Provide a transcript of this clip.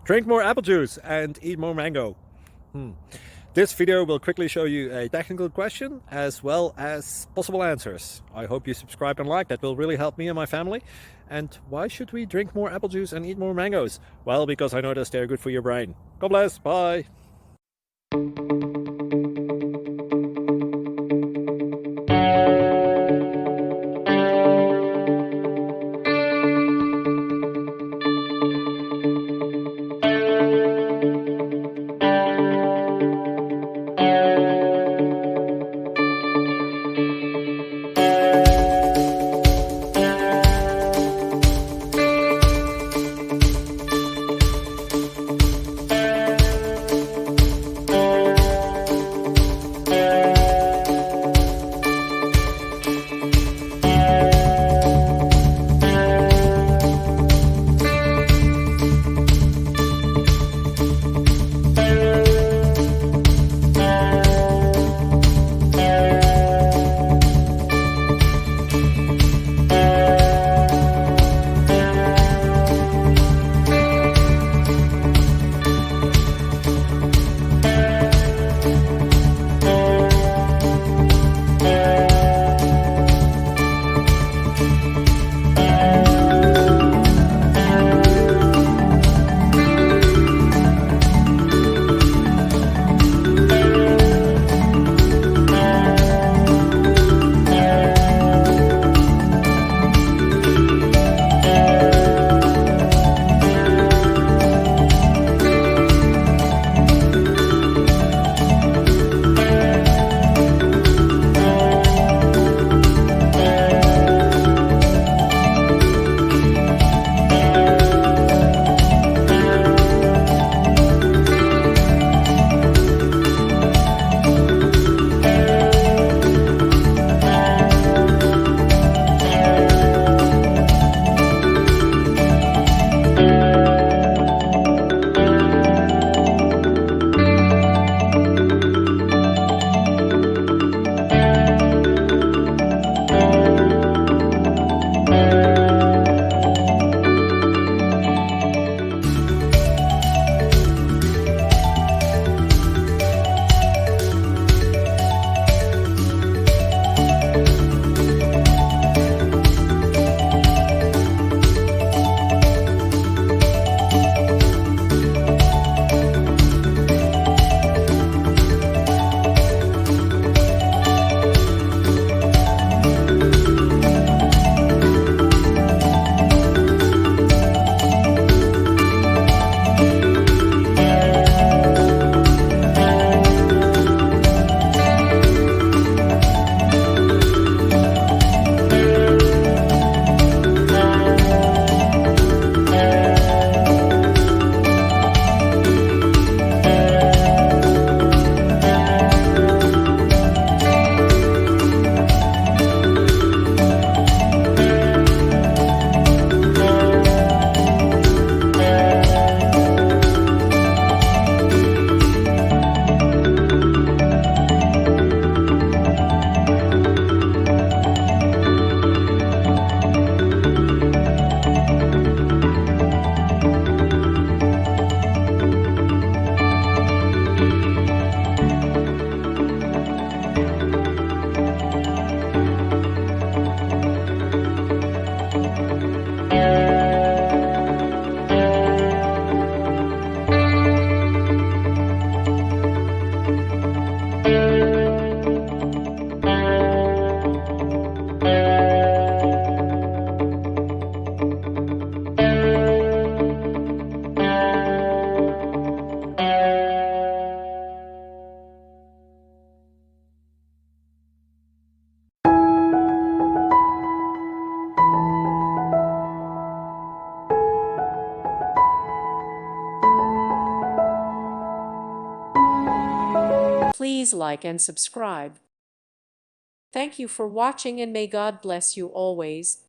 Drink more apple juice and eat more mango. This video will quickly show you a technical question as well as possible answers. I hope you subscribe and like, that will really help me and my family. And why should we drink more apple juice and eat more mangoes? Well, because I noticed they're good for your brain. God bless, bye. Please like and subscribe. Thank you for watching, and may God bless you always.